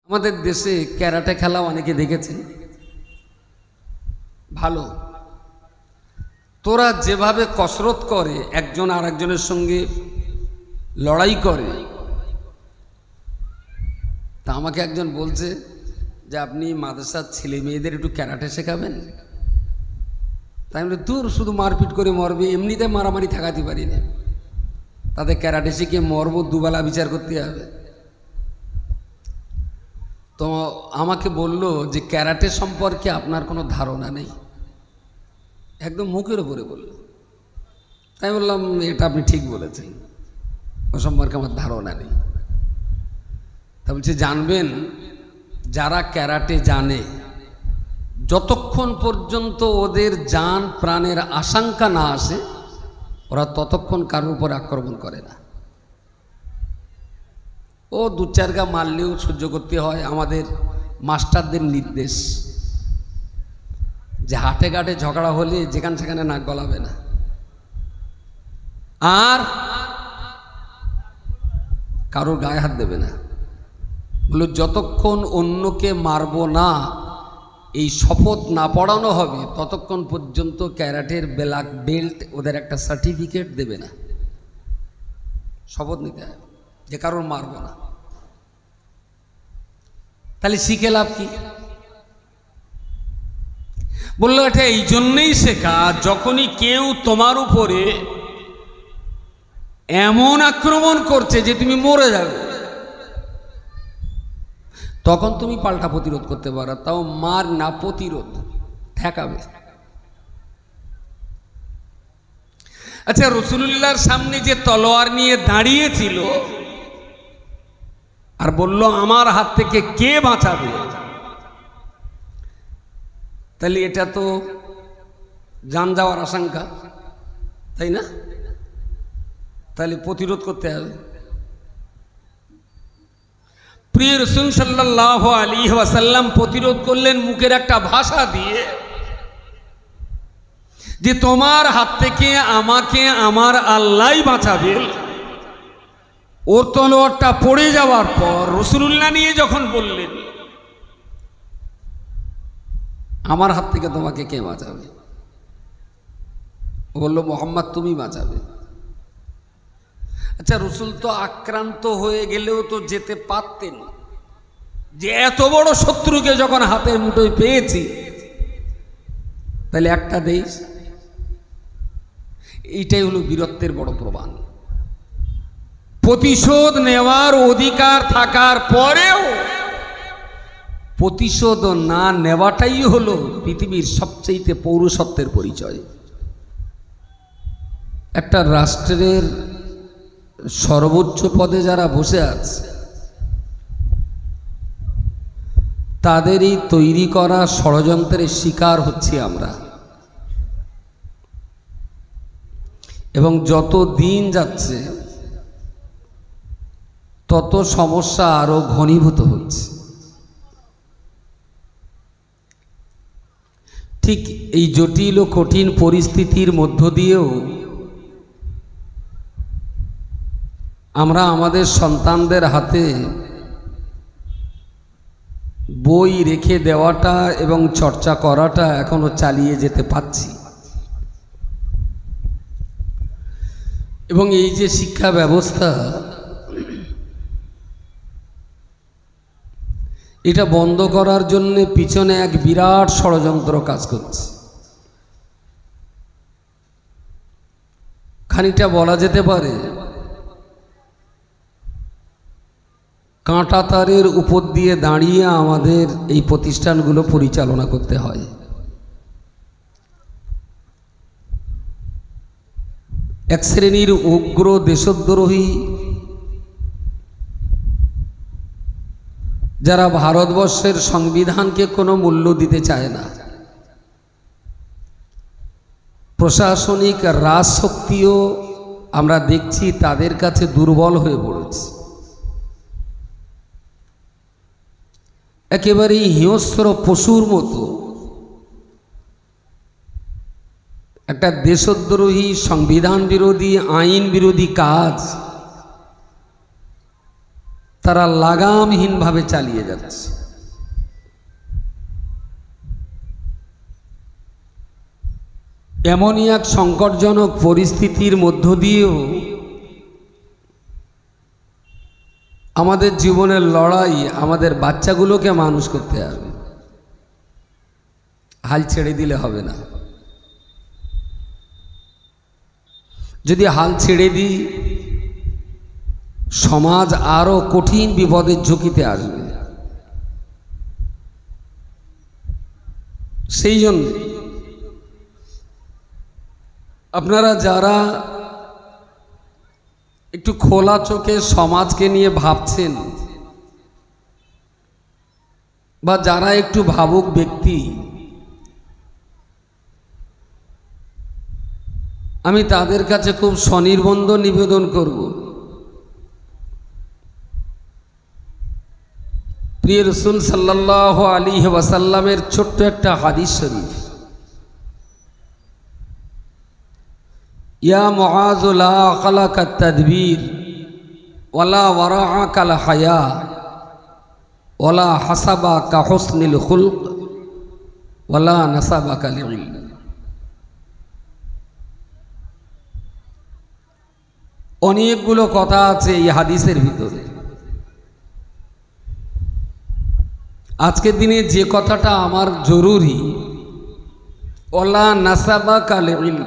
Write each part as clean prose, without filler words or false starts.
আমাদের দেশে ক্যারাটে খেলা অনেকে দেখেছেন, ভালো। তোরা যেভাবে কসরত করে, একজন আর একজনের সঙ্গে লড়াই করে, তা আমাকে একজন বলছে যে আপনি মাদ্রাসার ছেলে মেয়েদের একটু ক্যারাটে শেখাবেন। তাই আমি দূর, শুধু মারপিট করে মরবে, এমনিতে মারামারি ঠেকাতে পারি না, তাদের ক্যারাটে শিখে মরবো, দুবেলা বিচার করতে হবে। তো আমাকে বলল যে ক্যারাটে সম্পর্কে আপনার কোনো ধারণা নেই, একদম মুখের উপরে বলল। তাই বললাম এটা আপনি ঠিক বলেছেন, ও সম্পর্কে আমার ধারণা নেই। তা বলছে জানবেন, যারা ক্যারাটে জানে, যতক্ষণ পর্যন্ত ওদের জান প্রাণের আশঙ্কা না আসে, ওরা ততক্ষণ কারোর উপর আক্রমণ করে না। ও দু চার গা মারলেও সহ্য করতে হয়। আমাদের মাস্টারদের নির্দেশ যে হাটে ঘাটে ঝগড়া হলে যেখানে সেখানে নাক গলাবে না, আর কারোর গায়ে হাত দেবে না। বলে যতক্ষণ অন্যকে মারবো না এই শপথ না পড়ানো হবে, ততক্ষণ পর্যন্ত ক্যারাটের ব্ল্যাক বেল্ট ওদের একটা সার্টিফিকেট দেবে না। শপথ নিতে হবে যে কারোর মারবো না। তাহলে শিখে লাভ কি? বললো এটা এই জন্যেই শেখা, যখনই কেউ তোমার উপরে এমন আক্রমণ করছে যে তুমি মরে যাবে, তখন তুমি পাল্টা প্রতিরোধ করতে পারো, তাও মার না, প্রতিরোধ, ঠেকাবে। আচ্ছা, রাসূলুল্লাহর সামনে যে তলোয়ার নিয়ে দাঁড়িয়েছিল আর বলল আমার হাত থেকে কে বাঁচাবে, তাহলে এটা তো জান যাওয়ার আশঙ্কা, তাই না? তাহলে প্রতিরোধ করতে হবে। প্রিয় রাসূল সাল্লাল্লাহু আলাইহি ওয়াসাল্লাম প্রতিরোধ করলেন মুখের একটা ভাষা দিয়ে, যে তোমার হাত থেকে আমাকে আমার আল্লাহই বাঁচাবে। ওর তলোয়ারটা পড়ে যাওয়ার পর রাসূলুল্লাহ নিয়ে যখন বললেন আমার হাত থেকে তোমাকে কে বাঁচাবে, ও বলল মুহাম্মদ তুমি বাঁচাবে। আচ্ছা, রাসূল তো আক্রান্ত হয়ে গেলেও তো যেতে পারতেন, যে এত বড় শত্রুকে যখন হাতের মুঠোয় পেয়েছি তাহলে একটা দেশ। এইটাই হলো বীরত্বের বড় প্রমাণ। প্রতিশোধ নেওয়ার অধিকার থাকার পরেও প্রতিশোধ না নেওয়াটাই হলো পৃথিবীর সবচেয়ে পৌরুষত্বের পরিচয়। একটা রাষ্ট্রের সর্বোচ্চ পদে যারা বসে আছে, তাদেরই তৈরি করা ষড়যন্ত্রের শিকার হচ্ছি আমরা। এবং যত দিন যাচ্ছে তত সমস্যা আরো ঘনীভূত হচ্ছে। ঠিক এই জটিল ও কঠিন পরিস্থিতির মধ্য দিয়েও আমরা আমাদের সন্তানদের হাতে বই রেখে দেওয়াটা এবং চর্চা করাটা এখনো চালিয়ে যেতে পারছি। এবং এই যে শিক্ষা ব্যবস্থা, এটা বন্ধ করার জন্য পিছনে এক বিরাট ষড়যন্ত্র কাজ করছে। খানিকটা বলা যেতে পারে কাঁটা তারের উপর দিয়ে দাঁড়িয়ে আমাদের এই প্রতিষ্ঠানগুলো পরিচালনা করতে হয়। এক শ্রেণীর উগ্র দেশদ্রোহী যারা ভারতবর্ষের সংবিধানকে কোনো মূল্য দিতে চায় না, প্রশাসনিক রাজশক্তিও আমরা দেখছি তাদের কাছে দুর্বল হয়ে পড়েছে। একেবারেই হিংস্র পশুর মতো একটা দেশদ্রোহী, সংবিধান বিরোধী, আইন বিরোধী কাজ তারা লাগামহীনভাবে চালিয়ে যাচ্ছে। এমনই এক সংকটজনক পরিস্থিতির মধ্য দিয়েও আমাদের জীবনের লড়াই, আমাদের বাচ্চাগুলোকে মানুষ করতে হবে। হাল ছেড়ে দিলে হবে না। যদি হাল ছেড়ে দিই, সমাজ আরো কঠিন বিপদের ঝুঁকিতে আসবে। সেই জন্য আপনারা যারা একটু খোলা চোখে সমাজকে নিয়ে ভাবছেন, বা যারা একটু ভাবুক ব্যক্তি, আমি তাদের কাছে খুব সনির্বন্ধ নিবেদন করব, প্রিয় রাসূল সাল্লাল্লাহু আলাইহি ওয়াসাল্লামের ছোট্ট একটা হাদিস শরীফ, ইয়া মুআয লা আখলাকা তাদবীর ওয়ালা ওয়ারাআকাল হায়া ওয়ালা হাসাবাকা হুসনুল খুলক ওয়ালা নাসাবাকা লিল। অনেকগুলো কথা আছে এই হাদিসের ভিতরে। আজকের দিনে যে কথাটা আমার জরুরি, ওয়ালা নাসাবাকা লিল,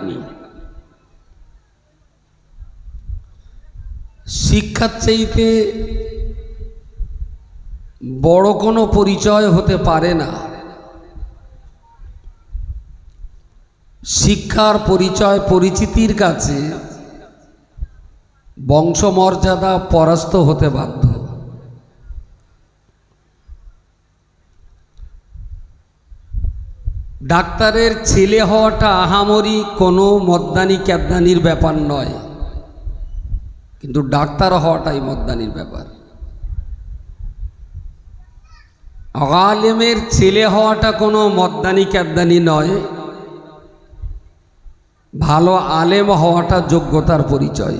শিক্ষার চাইতে বড় কোনো পরিচয় হতে পারে না। শিক্ষার পরিচয়, পরিচিতির কাছে বংশমর্যাদা পরাস্ত হতে বাধ্য। ডাক্তারের ছেলে হওয়াটা আহামরি কোনো মদ্দানি ক্যাবদানির ব্যাপার নয়, কিন্তু ডাক্তার হওয়াটাই মদ্দানির ব্যাপার। আলেমের ছেলে হওয়াটা কোনো মদ্দানি ক্যাবদানি নয়, ভালো আলেম হওয়াটা যোগ্যতার পরিচয়।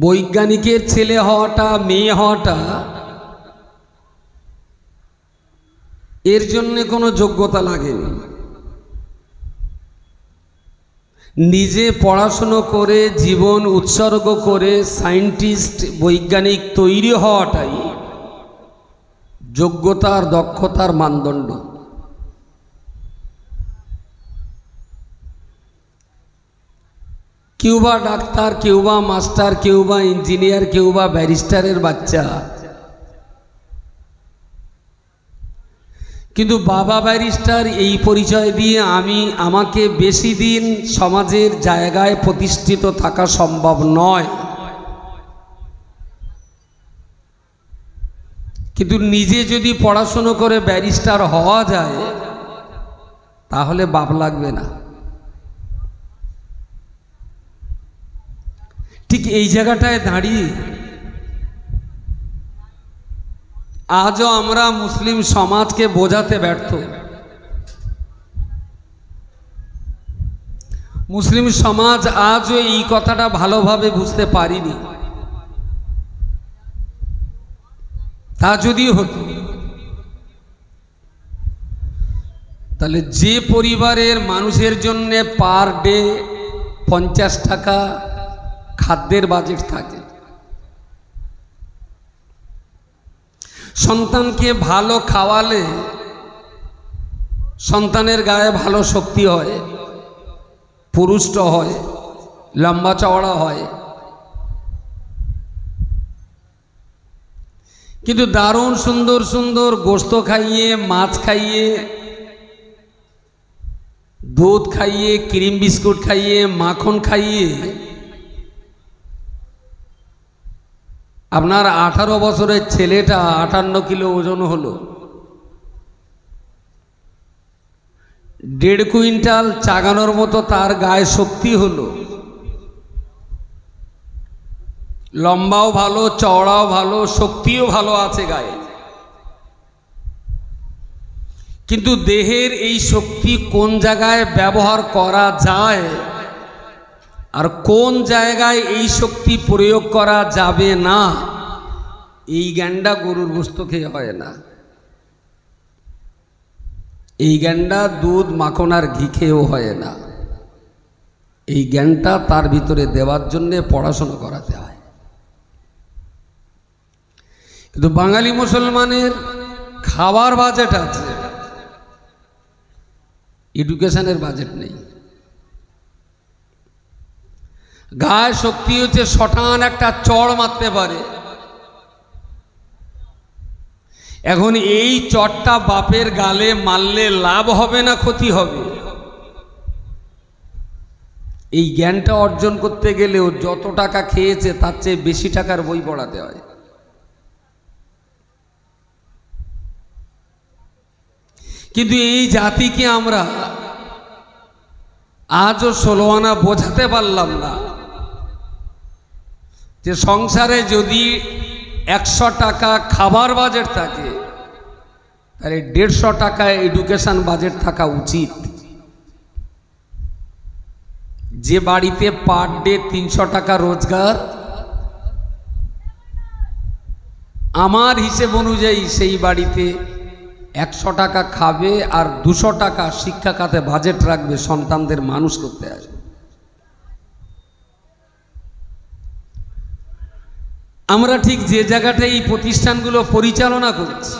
বৈজ্ঞানিকের ছেলে হওয়াটা, মেয়ে হওয়াটা, এর জন্য কোনো যোগ্যতা লাগেনি। নিজে পড়াশুনো করে, জীবন উৎসর্গ করে সায়েন্টিস্ট, বৈজ্ঞানিক তৈরি হওয়াটাই যোগ্যতার, দক্ষতার মানদণ্ড। কেউ বা ডাক্তার, কেউ বা মাস্টার, কেউ বা ইঞ্জিনিয়ার, কেউ বা ব্যারিস্টারের বাচ্চা, কিন্তু বাবা ব্যারিস্টার এই পরিচয় দিয়ে আমাকে বেশি দিন সমাজের জায়গায় প্রতিষ্ঠিত থাকা সম্ভব নয়। কিন্তু নিজে যদি পড়াশুনো করে ব্যারিস্টার হওয়া যায়, তাহলে বাপ লাগবে না। ঠিক এই জায়গাটায় দাঁড়িয়ে আজও আমরা মুসলিম সমাজকে বোঝাতে ব্যর্থ। মুসলিম সমাজ আজও এই কথাটা ভালোভাবে বুঝতে পারিনি। তা যদি হতো, তাহলে যে পরিবারের মানুষের জন্য পার ডে 50 টাকা খাদ্যের বাজেট থাকে, সন্তানকে ভালো খাওয়ালে সন্তানের গায়ে ভালো শক্তি হয়, পুরুষ্ট হয়, লম্বা চওড়া হয়, কিন্তু দারুণ সুন্দর সুন্দর গোশত খাইয়ে, মাছ খাইয়ে, দুধ খাইয়ে, ক্রিম বিস্কুট খাইয়ে, মাখন খাইয়ে আপনার 18 বছরের ছেলেটা 58 কিলো ওজন হলো, 1.5 কুইন্টাল চাগানোর মতো তার গায়ে শক্তি হলো, লম্বাও ভালো, চওড়াও ভালো, শক্তিও ভালো আছে গায়ে। কিন্তু দেহের এই শক্তি কোন জায়গায় ব্যবহার করা যায় আর কোন জায়গায় এই শক্তি প্রয়োগ করা যাবে না, এই জ্ঞানটা গরুর গোশত খেয়ে হয় না। এই জ্ঞানটা দুধ মাখন আর ঘি খেয়েও হয় না। এই জ্ঞানটা তার ভিতরে দেওয়ার জন্যে পড়াশোনা করাতে হয়। কিন্তু বাঙালি মুসলমানের খাবার বাজেট আছে, এডুকেশনের বাজেট নেই। গায়ে শক্তি হচ্ছে শটান একটা চড় মারতে পারে। এখন এই চড়টা বাপের গালে মারলে লাভ হবে না ক্ষতি হবে? এই জ্ঞানটা অর্জন করতে গেলেও যত টাকা খেয়েছে তার চেয়ে বেশি টাকার বই পড়াতে হয়। কিন্তু এই জাতিকে আমরা আজও 16 আনা বোঝাতে পারলাম না যে সংসারে যদি 100 টাকা খাবার বাজেট থাকে, তাহলে 150 টাকা এডুকেশন বাজেট থাকা উচিত। যে বাড়িতে পার ডে 300 টাকা রোজগার, আমার হিসেব অনুযায়ী সেই বাড়িতে 100 টাকা খাবে আর 200 টাকা শিক্ষা খাতে বাজেট রাখবে সন্তানদের মানুষ করতে আসবে। আমরা ঠিক যে জায়গাটায় এই প্রতিষ্ঠানগুলো পরিচালনা করছি,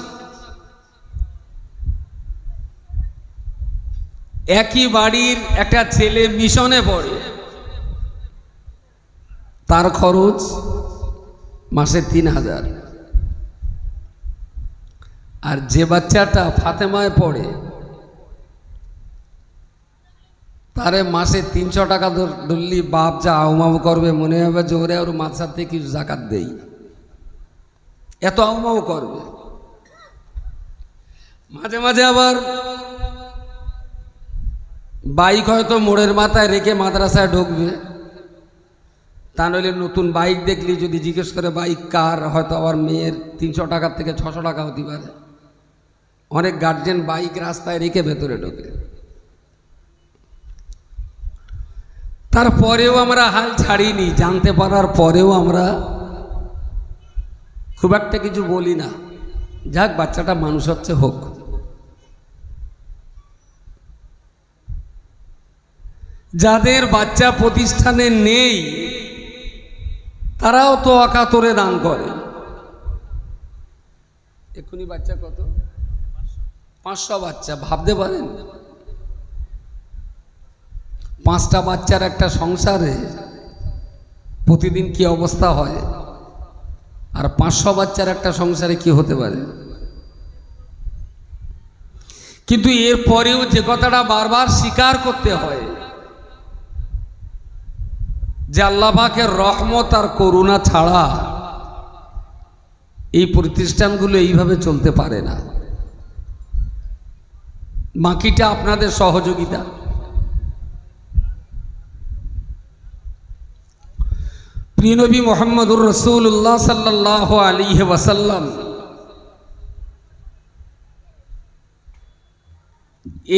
একই বাড়ির একটা ছেলে মিশনে পড়ে, তার খরচ মাসে 3000। আর যে বাচ্চাটা ফাতেমায় পড়ে তারে মাসে 300 টাকা ধরলি বাপ যা আউমাউ করবে, মনে হবে যে ওরে ওর মাদ্রাসা থেকে কিছু জাকাত দেই, এত আউমাউ করবে। মাঝে মাঝে আবার বাইক হয়তো মোড়ের মাথায় রেখে মাদ্রাসায় ঢুকবে, তা নইলে নতুন বাইক দেখলি যদি জিজ্ঞেস করে বাইক কার, হয়তো আবার মেয়ের 300 টাকার থেকে 600 টাকা হতে পারে। অনেক গার্জেন বাইক রাস্তায় রেখে ভেতরে ঢোকে। তারপরেও আমরা হাল ছাড়িনি, জানতে পারার পরেও আমরা খুব একটা কিছু বলি না, যাক বাচ্চাটা মানুষ হচ্ছে হোক। যাদের বাচ্চা প্রতিষ্ঠানে নেই তারাও তো অকাতরে দান করে। এক্ষুনি বাচ্চা কত? 500 বাচ্চা, ভাবতে পারেন 5টা বাচ্চার একটা সংসারে প্রতিদিন কি অবস্থা হয়, আর 500 বাচ্চার একটা সংসারে কি হতে পারে। কিন্তু এরপরেও যে কথাটা বারবার স্বীকার করতে হয় যে আল্লাহ পাকের রহমত আর করুণা ছাড়া এই প্রতিষ্ঠানগুলো এইভাবে চলতে পারে না। বাকিটা আপনাদের সহযোগিতা। প্রিয় নবী মুহাম্মদুর রাসূলুল্লাহ সাল্লাল্লাহু আলাইহি ওয়াসাল্লাম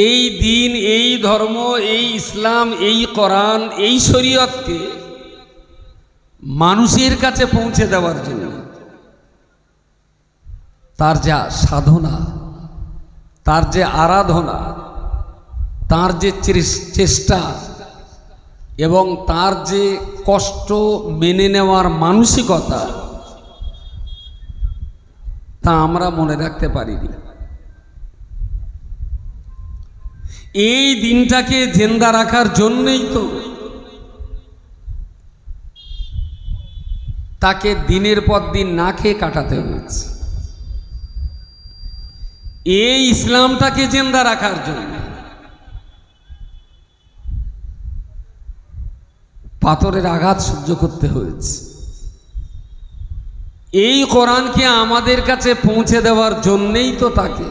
এই দিন, এই ধর্ম, এই ইসলাম, এই কোরআন, এই শরীয়তকে মানুষের কাছে পৌঁছে দেওয়ার জন্য তার যা সাধনা, তার যে আরাধনা, তার যে চেষ্টা এবং তার যে কষ্ট মেনে নেওয়ার মানসিকতা, তা আমরা মনে রাখতে পারিনি। এই দিনটাকে জিন্দা রাখার জন্যই তো তাকে দিনের পর দিন না খেয়ে কাটাতে হয়েছে। এই ইসলামটাকে জিন্দা রাখার জন্য পাথরের আঘাত সহ্য করতে হয়েছে। এই কোরআনকে আমাদের কাছে পৌঁছে দেওয়ার জন্যেই তো তাকে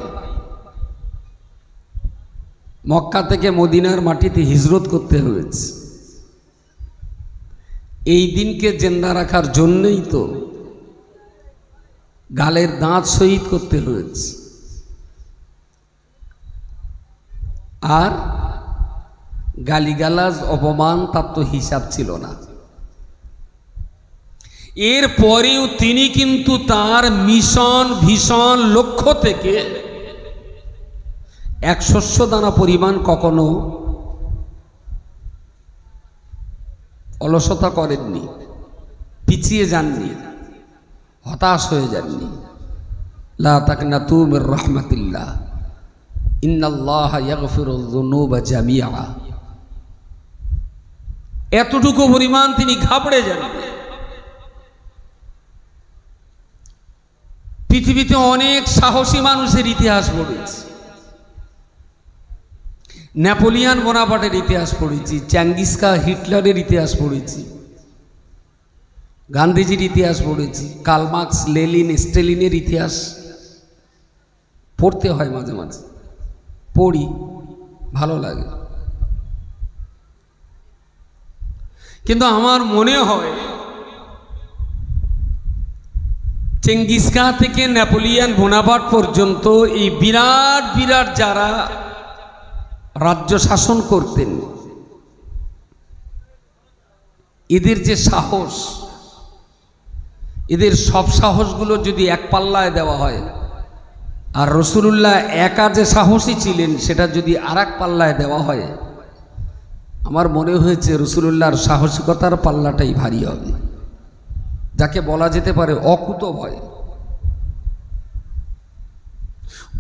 মক্কা থেকে মদিনার মাটিতে হিজরত করতে হয়েছে। এই দিনকে জিন্দা রাখার জন্যই তো গালের দাঁত শহীদ করতে হয়েছে। আর গালিগালাজ অপমান তার তো হিসাব ছিল না। এর পরেও তিনি কিন্তু তার মিশন ভীষণ লক্ষ্য থেকে এক শস্য দানা পরিমাণ কখনো অলসতা করেননি, পিছিয়ে যাননি, হতাশ হয়ে যাননি। লা তাকনাতু মির রাহমাতিল্লাহ, ইন্নাল্লাহা ইয়াগফিরুয যুনুবা জামিআ। এতটুকু পরিমাণ তিনি ঘাবড়ে যাননি। পৃথিবীতে অনেক সাহসী মানুষের ইতিহাস পড়েছি, নেপোলিয়ান বোনাপার্টের ইতিহাস পড়েছি, চেঙ্গিস খান হিটলারের ইতিহাস পড়েছি, গান্ধীজির ইতিহাস পড়েছি, কার্ল মার্কস, লেনিন, স্ট্যালিনের ইতিহাস পড়তে হয়, মাঝে মাঝে পড়ি, ভালো লাগে। কিন্তু আমার মনে হয় চেঙ্গিস খান থেকে নেপোলিয়ান বোনাপার্ট পর্যন্ত এই বিরাট বিরাট যারা রাজ্য শাসন করতেন, এদের যে সাহস, এদের সব সাহসগুলো যদি এক পাল্লায় দেওয়া হয়, আর রাসূলুল্লাহ একা যে সাহসী ছিলেন সেটা যদি আর এক পাল্লায় দেওয়া হয়, আমার মনে হয়েছে রাসূলুল্লাহর সাহসিকতার পাল্লাটাই ভারী হবে, যাকে বলা যেতে পারে অকুত ভয়।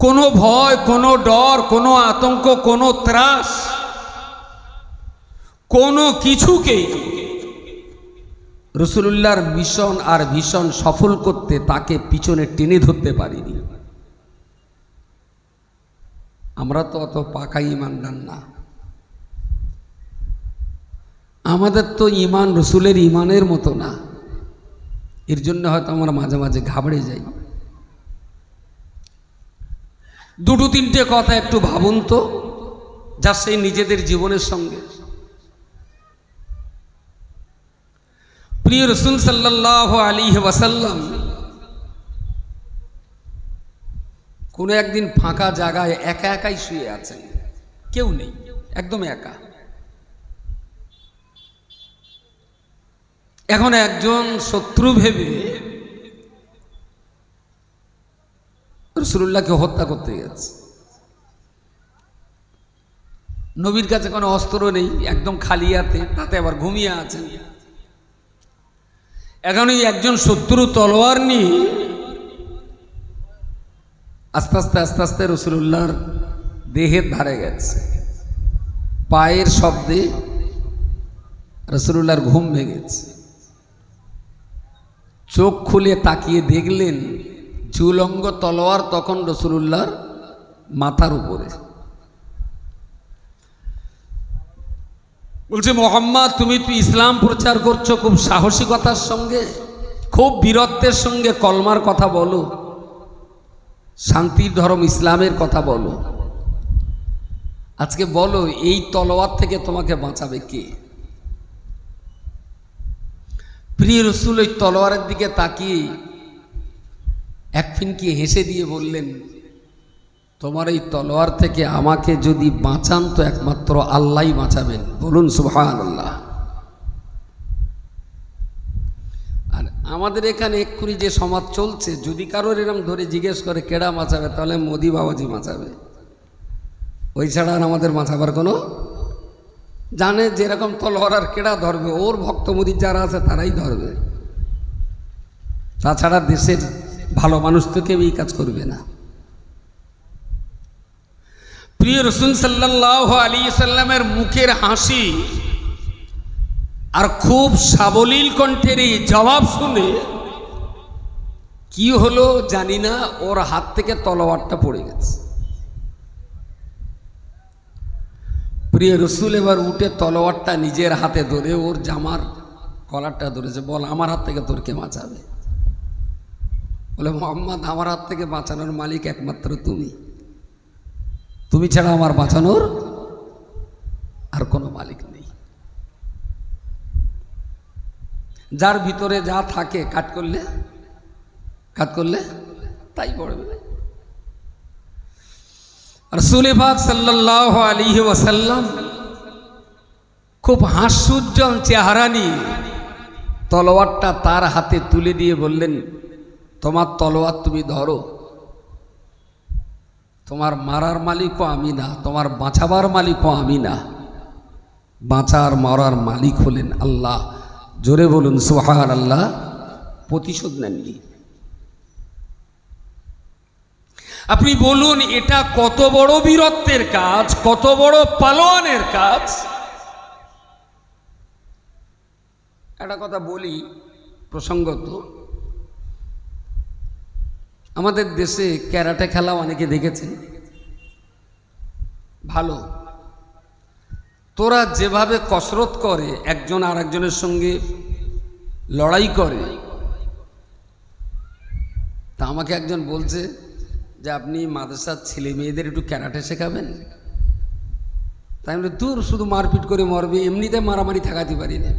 কোনো ভয়, কোনো ডর, কোনো আতঙ্ক, কোনো ত্রাস, কোনো কিছুকেই রাসূলুল্লাহর মিশন আর ভীষণ সফল করতে তাকে পিছনে টেনে ধরতে পারিনি। আমরা তো অত পাকা ঈমানদার না, আমাদের তো ঈমান রাসূলের ঈমানের মতো না। এর জন্য হয়তো আমরা মাঝে মাঝে ঘাবড়ে যাই। দুটো তিনটে কথা একটু ভাবুন তো, যা সেই নিজেদের জীবনের সঙ্গে। প্রিয় রাসূল সাল্লাল্লাহু আলাইহি ওয়াসাল্লাম কোনো একদিন ফাঁকা জায়গায় একা একাই শুয়ে আছেন, কেউ নেই, একদম একা। এখন একজন শত্রু ভেবে রাসূলুল্লাহকে হত্যা করতে গেছে। নবীর কাছে কোনো অস্ত্র নেই, একদম খালি হাতে, তাতে আবার ঘুমিয়ে আছেন। এখন এই একজন শত্রু তলোয়ার নিয়ে আস্তে আস্তে আস্তে আস্তে রাসূলুল্লাহর দেহের ধারে গেছে। পায়ের শব্দে রাসূলুল্লাহর ঘুম ভেঙেছে। চোখ খুলে তাকিয়ে দেখলেন ঝুলঙ্গ তলোয়ার তখন রাসূলুল্লাহর মাথার উপরে। বলছে, মুহাম্মদ, তুমি তো ইসলাম প্রচার করছো খুব সাহসিকতার সঙ্গে, খুব বীরত্বের সঙ্গে কলমার কথা বলো, শান্তির ধর্ম ইসলামের কথা বলো। আজকে বলো এই তলোয়ার থেকে তোমাকে বাঁচাবে কে? প্রিয় রাসূল ওই তলোয়ারের দিকে তাকিয়ে এক ফিনকি হেসে দিয়ে বললেন, তোমার এই তলোয়ার থেকে আমাকে যদি বাঁচান তো একমাত্র আল্লাহই বাঁচাবেন। বলুন সুবহানাল্লাহ। আর আমাদের এখানে এক্ষুনি যে সমাজ চলছে, যদি কারোর এরকম ধরে জিজ্ঞেস করে কেডা বাঁচাবে, তাহলে মোদি বাবাজি বাঁচাবে, ওই ছাড়া আর আমাদের বাঁচাবার কোনো, জানে যেরকম তলোয়ার আর কেডা ধরবে, ওর ভক্ত মুরিদ যারা আছে তারাই ধরবে, তাছাড়া দেশের ভালো মানুষ তো কেউ এই কাজ করবে না। প্রিয় রাসূল সাল্লাল্লাহু আলাইহি সাল্লামের মুখের হাসি আর খুব সাবলীল কণ্ঠের এই জবাব শুনে কি হলো জানি না, ওর হাত থেকে তলোয়ারটা পড়ে গেছে। প্রিয় রাসূল এবার উঠে তলোয়ারটা নিজের হাতে ধরে ওর জামার কলারটা ধরেছে। বল, আমার হাত থেকে তোর কে বাঁচাবে? বলে, মুহাম্মদ, আমার হাত থেকে বাঁচানোর মালিক একমাত্র তুমি, তুমি ছাড়া আমার বাঁচানোর আর কোনো মালিক নেই। যার ভিতরে যা থাকে কাজ করলে তাই পড়বে। রাসূল পাক সাল্লাল্লাহু আলাইহি ওয়াসাল্লাম খুব হাস্যোজ্জ্বল চেহারা নিয়ে তলোয়ারটা তার হাতে তুলে দিয়ে বললেন, তোমার তলোয়ার তুমি ধরো, তোমার মারার মালিকও আমি না, তোমার বাঁচাবার মালিকও আমি না, বাঁচার মারার মালিক হলেন আল্লাহ। জোরে বলুন সুবহানাল্লাহ। প্রতিশোধ নেননি। আপনি বলুন এটা কত বড় বীরত্বের কাজ, কত বড় পালোয়ানের কাজ। একটা কথা বলি প্রসঙ্গত, আমাদের দেশে ক্যারাটে খেলা অনেকে দেখেছেন, ভালো। তোরা যেভাবে কসরত করে, একজন আর একজনের সঙ্গে লড়াই করে, তা আমাকে একজন বলছে যে আপনি মাদ্রাসার ছেলে মেয়েদের একটু ক্যারাটে শেখাবেন। তাই বলে দূর, শুধু মারপিট করে মরবে, এমনিতে মারামারি ঠেকাতে পারি না,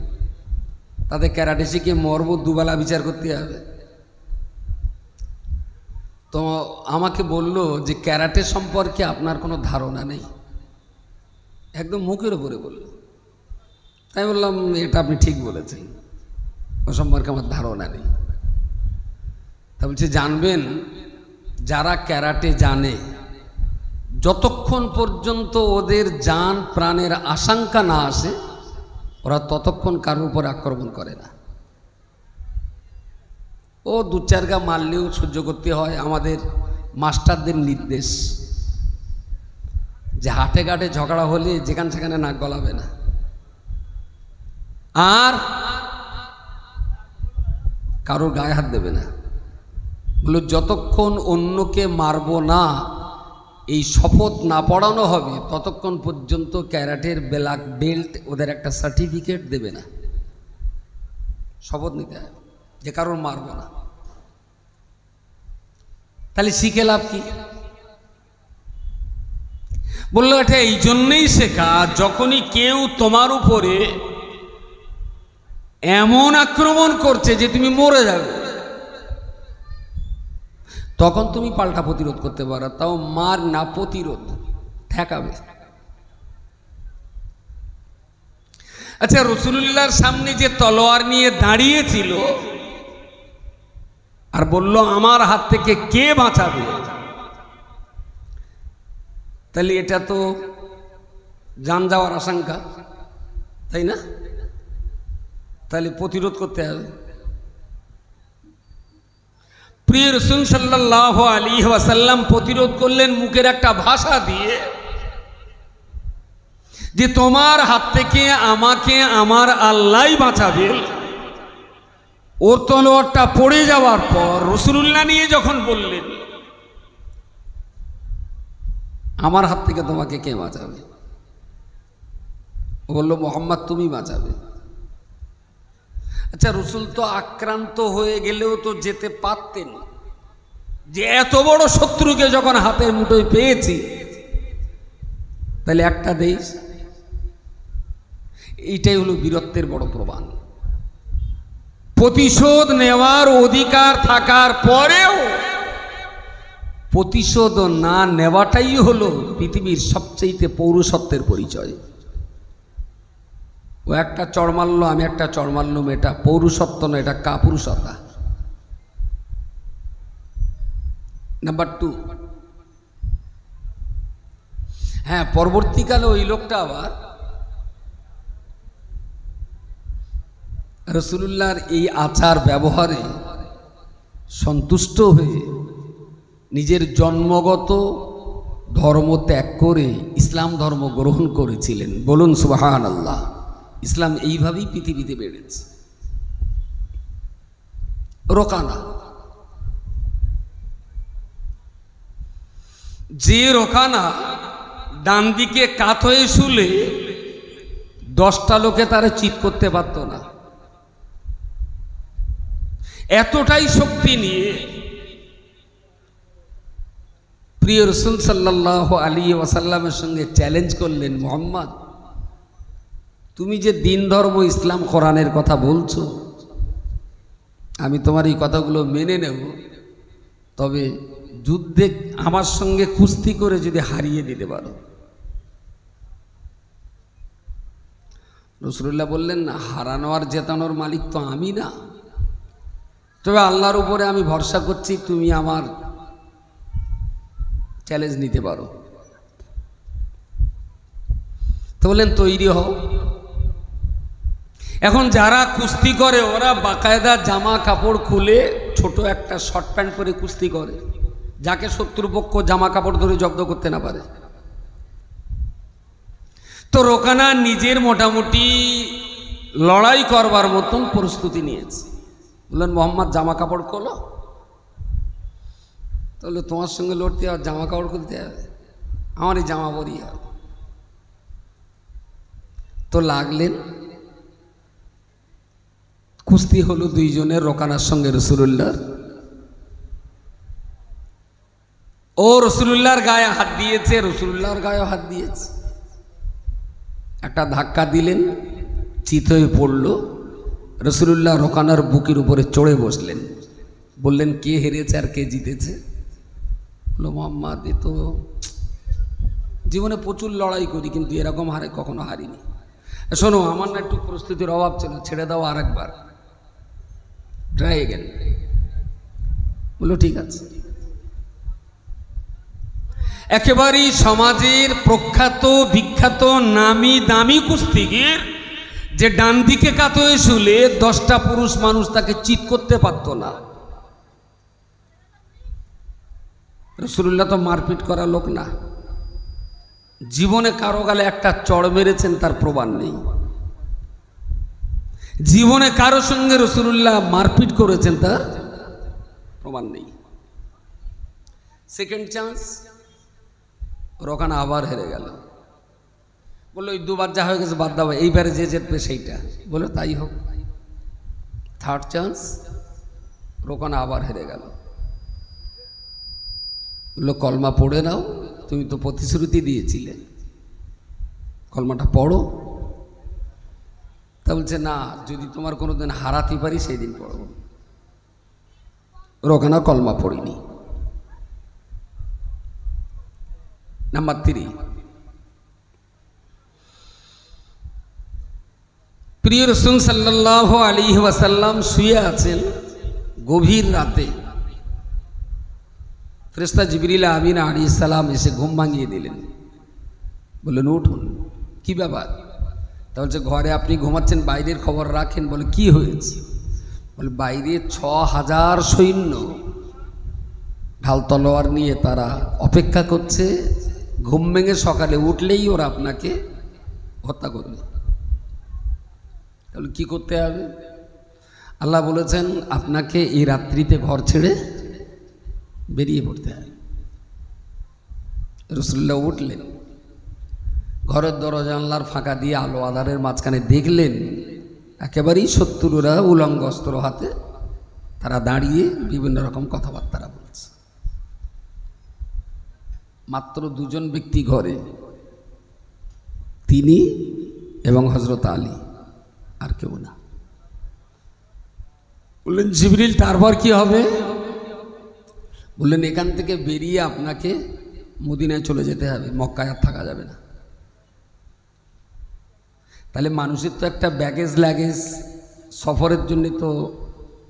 তাদের ক্যারাটে শিখে মরবো, দুবেলা বিচার করতে হবে। তো আমাকে বলল যে ক্যারাটে সম্পর্কে আপনার কোনো ধারণা নেই, একদম মুখের উপরে বলল। তাই বললাম এটা আপনি ঠিক বলেছেন, ও সম্পর্কে আমার ধারণা নেই। তা বলছে জানবেন, যারা ক্যারাটে জানে, যতক্ষণ পর্যন্ত ওদের জান প্রাণের আশঙ্কা না আসে, ওরা ততক্ষণ কারোর উপর আক্রমণ করে না। ও দু চার গা মারলেও সহ্য করতে হয়। আমাদের মাস্টারদের নির্দেশ যে হাটে ঘাটে ঝগড়া হলে যেখানে সেখানে নাক গলাবে না, আর কারোর গায়ে হাত দেবে না। বলে যতক্ষণ অন্যকে মারবো না এই শপথ না পড়ানো হবে, ততক্ষণ পর্যন্ত ক্যারাটের ব্ল্যাক বেল্ট ওদের একটা সার্টিফিকেট দেবে না। শপথ নিতে হবে যে কারোর মারবো না। তাহলে শিখে লাভ কি? বললো এটা এই জন্যই শেখা, যখনই কেউ তোমার উপরে এমন আক্রমণ করছে যে তুমি মরে যাবে, তখন তুমি পাল্টা প্রতিরোধ করতে পারো, তাও মার না, প্রতিরোধ, ঠেকাবে। আচ্ছা, রাসূলুল্লাহর সামনে যে তলোয়ার নিয়ে দাঁড়িয়েছিল আর বলল আমার হাত থেকে কে বাঁচাবে, তাহলে এটা তো জান যাওয়ার আশঙ্কা, তাই না? তাহলে প্রতিরোধ করতে হবে। প্রিয় রাসূল সাল্লাল্লাহু আলাইহি ওয়াসাল্লাম প্রতিরোধ করলেন মুখের একটা ভাষা দিয়ে, যে তোমার হাত থেকে আমাকে আমার আল্লাহই বাঁচাবে। ওর তলোয়ারটা পড়ে যাওয়ার পর রাসূলুল্লাহ নিয়ে যখন বললেন আমার হাত থেকে তোমাকে কে বাঁচাবে, ও বলল মুহাম্মদ তুমি বাঁচাবে। আচ্ছা, রাসূল তো আক্রান্ত হয়ে গেলেও তো যেতে পারতেন, যে এত বড় শত্রুকে যখন হাতের মুঠোয় পেয়েছি তাহলে একটা দেশ। এইটাই হলো বীরত্বের বড় প্রমাণ। প্রতিশোধ নেওয়ার অধিকার থাকার পরেও প্রতিশোধ না নেওয়াটাই হলো পৃথিবীর সবচেয়ে পৌরুষত্বের পরিচয়। ও একটা চড় মারলো, আমি একটা চড় মারলুম, এটা পৌরুষত্ব না, এটা কাপুরুষতা। নাম্বার 2, হ্যাঁ, পরবর্তীকালে ওই লোকটা আবার রাসূলুল্লাহর এই আচার ব্যবহারে সন্তুষ্ট হয়ে নিজের জন্মগত ধর্ম ত্যাগ করে ইসলাম ধর্ম গ্রহণ করেছিলেন। বলুন সুবহানাল্লাহ। ইসলাম এইভাবেই পৃথিবীতে বেড়েছে। রোকানা, যে রোকানা ডান দিকে কাত হয়ে শুলে 10টা লোকে তারা চিৎ করতে পারত না, এতটাই শক্তি নিয়ে প্রিয় রাসূল সাল্লাল্লাহু আলাইহি ওয়াসাল্লামের সঙ্গে চ্যালেঞ্জ করলেন, মুহাম্মদ তুমি যে দিন ধর্ম ইসলাম কোরআনের কথা বলছো, আমি তোমার এই কথাগুলো মেনে নেব, তবে যুদ্ধে আমার সঙ্গে কুস্তি করে যদি হারিয়ে দিতে পারো। রাসূলুল্লাহ বললেন, হারানো আর জেতানোর মালিক তো আমি না, তবে আল্লাহর উপরে আমি ভরসা করছি, তুমি আমার চ্যালেঞ্জ নিতে পারো। তো বললেন তৈরি হও। এখন যারা কুস্তি করে ওরা বাকায়দা জামা কাপড় খুলে ছোট একটা শর্ট প্যান্ট পরে কুস্তি করে, যাকে শত্রুপক্ষ জামা কাপড় ধরে জব্দ করতে না পারে। তো রোকানা নিজের মোটামুটি লড়াই করবার মতন প্রস্তুতি নিয়েছে। বললেন মোহাম্মদ জামা কাপড় খোলো। তাহলে তোমার সঙ্গে লড়তে হবে, জামা কাপড় খুলতে হবে, আমারই জামা পরি হবে। তো লাগলেন, কুস্তি হলো দুইজনের, রোকানার সঙ্গে রাসূলুল্লাহর। ও রাসূলুল্লাহর গায়ে হাত দিয়েছে, রাসূলুল্লাহর গায়ে হাত দিয়েছে। একটা ধাক্কা দিলেন, চিত হয়ে পড়ল। রাসূলুল্লাহ রোকানার বুকের উপরে চড়ে বসলেন। বললেন কে হেরেছে আর কে জিতেছে? বলল মোহাম্মদ, এ তো জীবনে প্রচুর লড়াই করি কিন্তু এরকম হারে কখনো হারিনি। শোনো, আমার না একটু প্রস্তুতির অভাব ছিল, ছেড়ে দাও আর একবার, ট্রাই এগেন। বললো ঠিক আছে। একেবারেই সমাজের প্রখ্যাত বিখ্যাত নামি দামি কুস্তিগির, যে ডান দিকে কাত হয়ে শুলে 10টা পুরুষ মানুষ তাকে চিৎ করতে পারত না। রাসূলুল্লাহ তো মারপিট করা লোক না, জীবনে কারো গালে একটা চড় মেরেছেন তার প্রমাণ নেই। জীবনে কারো সঙ্গে রাসূলুল্লাহ মারপিট করেছেন তার প্রমাণ নেই। সেকেন্ড চান্স, রোকানা আবার হেরে গেল। বললো ওই দুবার যা হয়ে গেছে বাদ দাও, এইবারে যে জিতবে সেইটা। বললো তাই হোক। থার্ড চান্স, রোকানা আবার হেরে গেল। বললো কলমা পড়ে নাও, তুমি তো প্রতিশ্রুতি দিয়েছিলে, কলমাটা পড়ো। তা বলছে না, যদি তোমার কোনোদিন হারাতে পারি সেই দিন পড়ব। রোকানা কলমা পড়িনি। নাম্বার 3, প্রিয় রাসূল সাল্লাল্লাহু আলাইহি ওয়াসাল্লাম শুয়ে আছেন গভীর রাতে। ফেরেশতা জিবরিল আমিন আলাইহিস সালাম এসে ঘুম ভাঙিয়ে দিলেন। বললেন উঠুন। কি ব্যাপার? তা বলছে ঘরে আপনি ঘুমাচ্ছেন, বাইরের খবর রাখেন। বলে কি হয়েছে? বলে বাইরে 6000 সৈন্য ঢাল তলোয়ার নিয়ে তারা অপেক্ষা করছে, ঘুম ভেঙে সকালে উঠলেই ওরা আপনাকে হত্যা করবে। তাহলে কি করতে হবে? আল্লাহ বলেছেন আপনাকে এই রাত্রিতে ঘর ছেড়ে বেরিয়ে পড়তে হবে। রাসূলুল্লাহ উঠলেন, ঘরের দরজা জানলার ফাঁকা দিয়ে আলো আধারের মাঝখানে দেখলেন একেবারেই শত্রুরা উলঙ্গ অস্ত্র হাতে তারা দাঁড়িয়ে বিভিন্ন রকম কথাবার্তা বলছে। মাত্র 2জন ব্যক্তি ঘরে, তিনি এবং হযরত আলী, আর কেউ না। বললেন জিবরিল তারপর কি হবে? বললেন এখান থেকে বেরিয়ে আপনাকে মদিনায় চলে যেতে হবে, মক্কায় আর থাকা যাবে না। তাহলে মানুষের তো একটা ব্যাগেজ ল্যাগেজ সফরের জন্য তো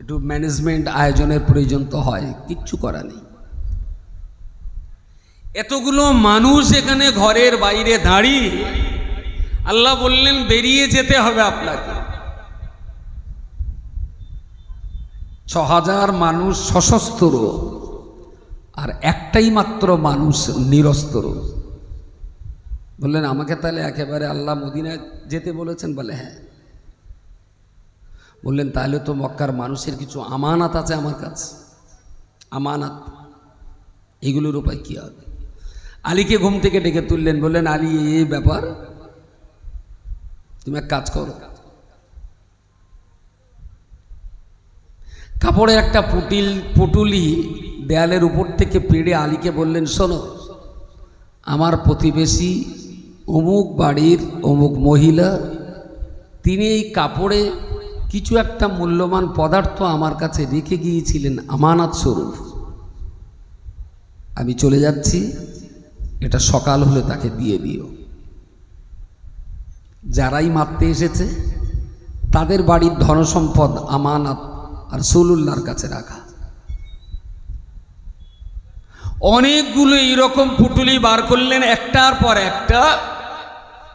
একটু ম্যানেজমেন্ট আয়োজনের প্রয়োজন তো হয়, কিচ্ছু করা নেই। এতগুলো মানুষ এখানে ঘরের বাইরে দাঁড়িয়ে আল্লাহ বললেন বেরিয়ে যেতে হবে আপনাকে। 6000 মানুষ সশস্ত্র আর একটাই মাত্র মানুষ নিরস্ত্র। বললেন আমাকে তাহলে একেবারে আল্লাহ মদিনায় যেতে বলেছেন? বলে হ্যাঁ। বললেন তাহলে তো মক্কার মানুষের কিছু আমানত আছে আমার কাছে, আমানত, এগুলোর উপায় কী হবে? আলীকে ঘুম থেকে ডেকে তুললেন, বললেন আলী এই ব্যাপার, তুমি এক কাজ করো, কাপড়ের একটা পুটুলি দেয়ালের উপর থেকে পেড়ে আলীকে বললেন শোনো, আমার প্রতিবেশী অমুক বাড়ির অমুক মহিলা, তিনি এই কাপড়ে কিছু একটা মূল্যবান পদার্থ আমার কাছে রেখে গিয়েছিলেন আমানত স্বরূপ, আমি চলে যাচ্ছি, এটা সকাল হলে তাকে দিয়ে দিও। যারাই মারতে এসেছে তাদের বাড়ির ধনসম্পদ আমানত রাসূলুল্লাহর কাছে রাখা। অনেকগুলো এইরকম পুটুলি বার করলেন একটার পর একটা,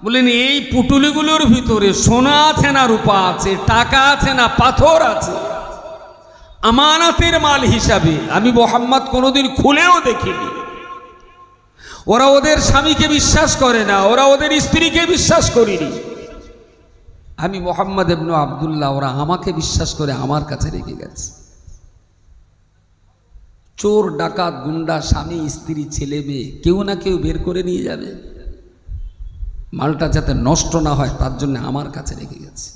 বললেন এই পুটুলিগুলোর ভিতরে সোনা আছে না রূপা আছে, টাকা আছে না পাথর আছে, আমানতের মাল হিসাবে আমি মুহাম্মদ কোনোদিন খুলেও দেখিনি। ওরা ওদের স্বামীকে বিশ্বাস করে না, ওরা ওদের স্ত্রীকে বিশ্বাস করেনি। আমি মুহাম্মদ ইবনে আব্দুল্লাহ, ওরা আমাকে বিশ্বাস করে আমার কাছে রেখে গেছে। চোর ডাকাত গুন্ডা স্বামী স্ত্রী ছেলে মেয়ে কেউ না কেউ বের করে নিয়ে যাবে, মালটা যাতে নষ্ট না হয় তার জন্য আমার কাছে রেখে গেছে।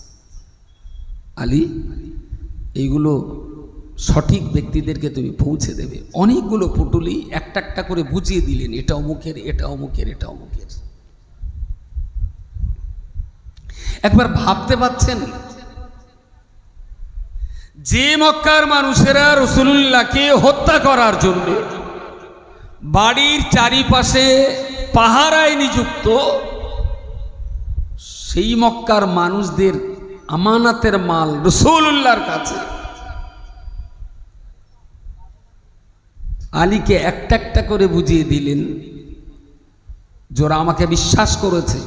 আলী, এইগুলো সঠিক ব্যক্তিদেরকে তুমি পৌঁছে দেবে। অনেকগুলো পুটুলি একটা একটা করে বুঝিয়ে দিলেন, এটা অমুকের, এটা অমুকের, এটা অমুকের। একবার ভাবতে পাচ্ছেন যে মক্কার মানুষেরা রাসূলুল্লাহকে হত্যা করার জন্য বাড়ির চারিপাশে পাহারায় নিযুক্ত, সেই মক্কার মানুষদের আমানতের মাল রাসূলুল্লাহর কাছে আলীকে একটা একটা করে বুঝিয়ে দিলেন, যারা আমাকে বিশ্বাস করেছে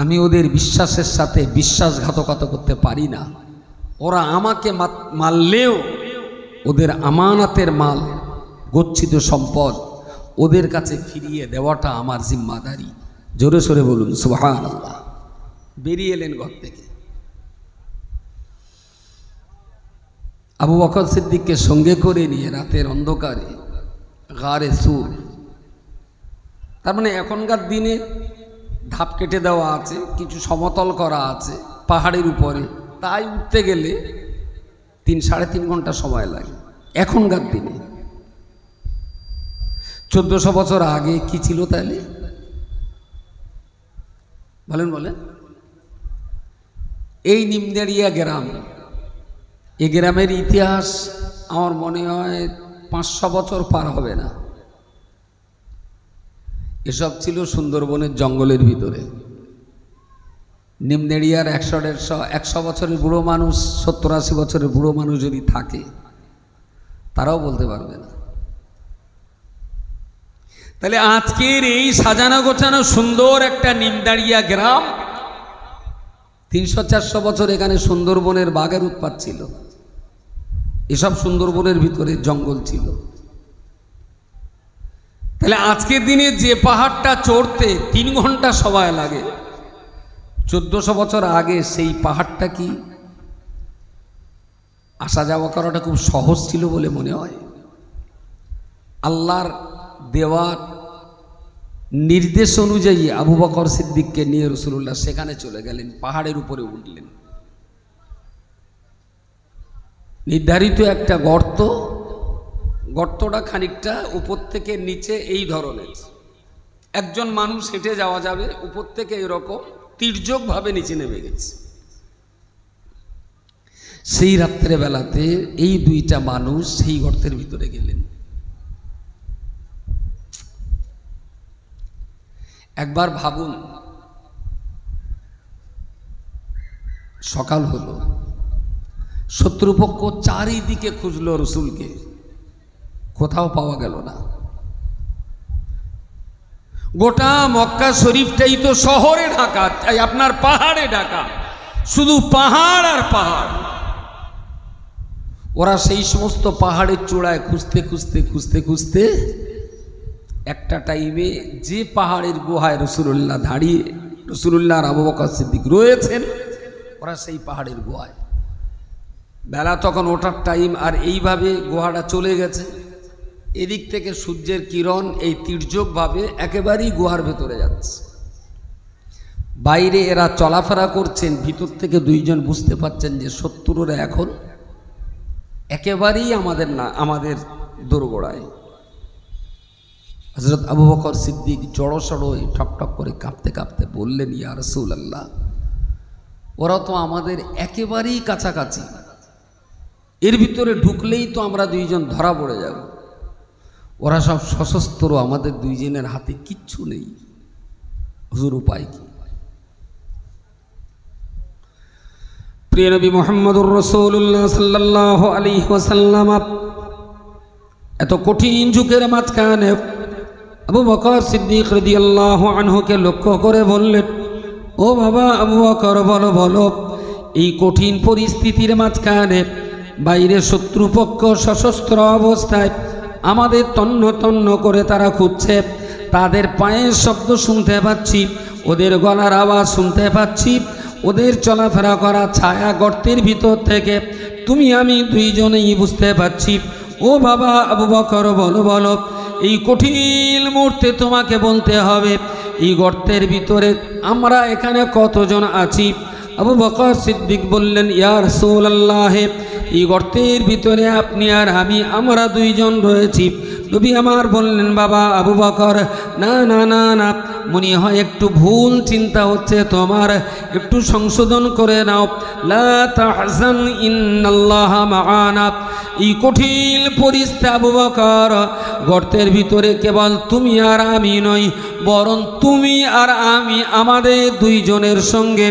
আমি ওদের বিশ্বাসের সাথে বিশ্বাসঘাতকতা করতে পারি না। ওরা আমাকে মারলেও ওদের আমানতের মাল গচ্ছিত সম্পদ ওদের কাছে ফিরিয়ে দেওয়াটা আমার জিম্মাদারি। জোরে সোরে বলুন সুবহানাল্লাহ। বেরিয়ে এলেন ঘর থেকে। আবু বকর সিদ্দিককে সঙ্গে করে নিয়ে রাতের অন্ধকারে গারে সুর, তার মানে এখনকার দিনে ধাপ কেটে দেওয়া আছে, কিছু সমতল করা আছে পাহাড়ের উপরে, তাই উঠতে গেলে 3-3.5 ঘন্টা সময় লাগে। এখনকার দিনে 1400 বছর আগে কি ছিল তাহলে বলেন বলেন? এই নিমদারিয়া গ্রাম, এই গ্রামের ইতিহাস আমার মনে হয় 500 বছর পার হবে না। এসব ছিল সুন্দরবনের জঙ্গলের ভিতরে। নিমনেড়িয়ার 100 বছরের বুড়ো মানুষ, 70-80 বছরের বুড়ো মানুষ যদি থাকে তারাও বলতে পারবে না। তাহলে আজকের এই সাজানো গোছানো সুন্দর একটা নিমদারিয়া গ্রাম, 300-400 বছর এখানে সুন্দরবনের বাঘের উৎপাত ছিল। এসব সুন্দরবনের ভিতরে জঙ্গল ছিল। তাহলে আজকের দিনে যে পাহাড়টা চড়তে 3 ঘন্টা সময় লাগে, 1400 বছর আগে সেই পাহাড়টা কি আসা যাওয়া করাটা খুব সহজ ছিল বলে মনে হয়? আল্লাহর দেওয়া নির্দেশ অনুযায়ী আবু বকর সিদ্দিককে নিয়ে রাসূলুল্লাহ সেখানে চলে গেলেন, পাহাড়ের উপরে উঠলেন। নির্ধারিত একটা গর্ত, গর্তটা খানিকটা উপর থেকে নিচে এই ধরনের, একজন মানুষ হেঁটে যাওয়া যাবে, উপর থেকে এরকম তির্যকভাবে নিচে নেমে গেছে। সেই রাত্রে বেলাতে এই 2টা মানুষ সেই গর্তের ভিতরে গেলেন। একবার ভাবুন, সকাল হলো, শত্রুপক্ষ চারিদিকে খুঁজলো রসুলকে, কোথাও পাওয়া গেল না। গোটা মক্কা শরীফটাই তো শহরে ঢাকা, আপনার পাহাড়ে ঢাকা, শুধু পাহাড় আর পাহাড়। ওরা সেই সমস্ত পাহাড়ের চূড়ায় খুঁজতে খুঁজতে খুঁজতে খুঁজতে একটা টাইমে যে পাহাড়ের গুহায় রাসূলুল্লাহ দাঁড়িয়ে, রাসূলুল্লাহ আর আবু বকর সিদ্দিক রয়েছেন, ওরা সেই পাহাড়ের গুহায়। বেলা তখন ওঠার টাইম, আর এইভাবে গুহাটা চলে গেছে। এদিক থেকে সূর্যের কিরণ এই তির্যকভাবে একেবারেই গুহার ভেতরে যাচ্ছে। বাইরে এরা চলাফেরা করছেন, ভিতর থেকে 2 জন বুঝতে পারছেন যে শত্রুরা এখন একেবারেই আমাদের দোরগোড়ায়। হযরত আবু বকর সিদ্দিক জড়সড় হয়ে ঠকঠক করে কাঁপতে কাঁপতে বললেন, ইয়া রাসূলুল্লাহ, ওরা তো আমাদের একেবারেই কাছাকাছি, এর ভিতরে ঢুকলেই তো আমরা 2 জন ধরা পড়ে যাব। ওরা সব সশস্ত্র, আমাদের 2 জনের হাতে কিচ্ছু নেই, হুজুর উপায় কি? প্রিয় নবী মুহাম্মদুর রাসূলুল্লাহ সাল্লাল্লাহু আলাইহি ওয়াসাল্লাম এত কঠিন যুগের মাঝখানে আবু বকর সিদ্দিক রাদিয়াল্লাহু আনহুকে লক্ষ্য করে বললেন, ও বাবা আবু বকর, বলো বলো, এই কঠিন পরিস্থিতির মাঝখানে বাইরে শত্রুপক্ষ সশস্ত্র অবস্থায় আমাদের তন্ন তন্ন করে তারা খুঁজছে, তাদের পায়ের শব্দ শুনতে পাচ্ছি, ওদের গলার আওয়াজ শুনতে পাচ্ছি, ওদের চলাফেরা করা ছায়া গর্তের ভিতর থেকে তুমি আমি দুইজনেই বুঝতে পাচ্ছি। ও বাবা আবু বকর, বলো বলো, এই কঠিন মুহূর্তে তোমাকে বলতে হবে, এই গর্তের ভিতরে আমরা এখানে কতজন আছি? আবু বকর সিদ্দিক বললেন, ইয়া রাসূলুল্লাহ, এই গর্তের ভিতরে আপনি আর আমি, আমরা দুইজন রয়েছি। নবী আমার বললেন, বাবা আবু বকর, না না না না, মনে হয় একটু ভুল চিন্তা হচ্ছে তোমার, একটু সংশোধন করে নাও। লা তাহজান ইন্নাল্লাহা মাআনা। এই কঠিন পরিস্থিতি আবু বকর, গর্তের ভিতরে কেবল তুমি আর আমি নই, বরং তুমি আর আমি, আমাদের দুইজনের সঙ্গে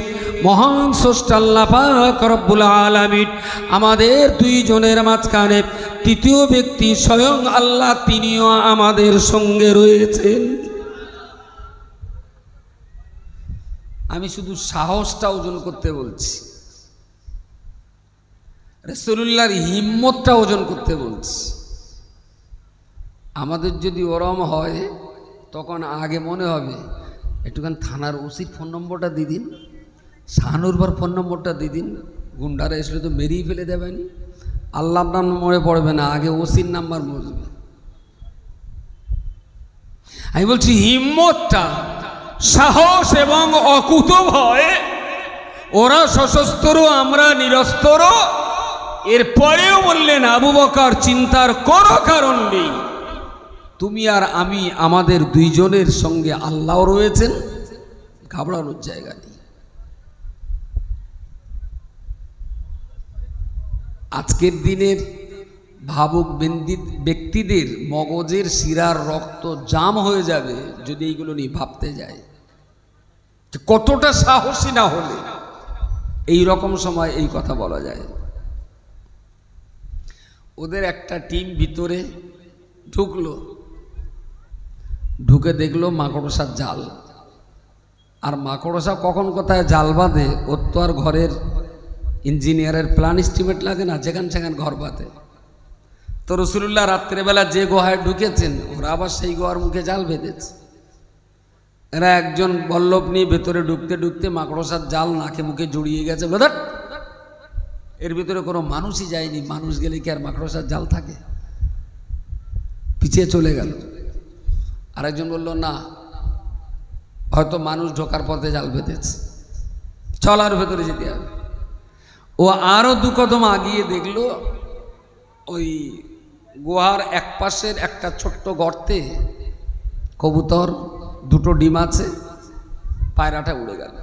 মহান স্রষ্টা আল্লাহ পাক রব্বুল আলামিন, আমাদের দুইজনের মাঝখানে তৃতীয় ব্যক্তি স্বয়ং আল্লাহ, তিনিও আমাদের সঙ্গে রয়েছেন। আমি শুধু সাহসটা ওজন করতে বলছি, রাসূলুল্লাহর হিম্মতটা ওজন করতে বলছি। আমাদের যদি ওরম হয় তখন আগে মনে হবে একটুখানি থানার ওসির ফোন নম্বরটা দিয়ে দিন, শাহানুরবার ফোন নম্বরটা দিয়ে দিন, গুন্ডারা এসলে তো মেরিয়ে ফেলে দেবেনি, আল্লাহর নাম মনে পড়বে না, আগে ওসির নাম্বার মরবে। আমি বলছি হিম্মতটা, সাহস এবং অকুত ভয়, ওরা সশস্ত্র আমরা নিরস্ত্র, এরপরেও বললেন আবু বকর চিন্তার কোনো কারণ নেই, তুমি আর আমি, আমাদের দুইজনের সঙ্গে আল্লাহ রয়েছেন, ঘাবড়ানোর জায়গা নেই। আজকের দিনের ভাবুক ব্যক্তিদের মগজের শিরার রক্ত জাম হয়ে যাবে যদি এইগুলো নিয়ে ভাবতে যায়, কতটা সাহসী না হলে এই রকম সময় এই কথা বলা যায়। ওদের একটা টিম ভিতরে ঢুকলো, ঢুকে দেখলো মাকড়সার জাল। আর মাকড়সা কখন কোথায় জাল বাঁধে, ওর তো আর ঘরের ইঞ্জিনিয়ারের প্ল্যান এস্টিমেট লাগে না, যেখানে সেখানে ঘর বাঁধে। তো রাসূলুল্লাহ রাত্রেবেলা যে গুহায় ঢুকেছেন, ওরা আবার সেই গুহার মুখে জাল বেঁধেছে। এরা একজন বল্লভ নিয়ে ভেতরে ঢুকতে ঢুকতে মাকড়সার জাল নাকে মুখে জড়িয়ে গেছে, বোধ এর ভিতরে কোনো মানুষই যায়নি, মানুষ গেলে কি আর মাকড়সার জাল থাকে, পিছিয়ে চলে গেল। আরেকজন বলল, না, হয়তো মানুষ ঢোকার পথে জাল বেঁধেছে, চল আর ভেতরে যেতে হবে। ও আরো দু কদম আগিয়ে দেখলো ওই গুহার এক পাশের একটা ছোট্ট গর্তে কবুতর দুটো ডিম আছে, পায়রাটা উড়ে গেল।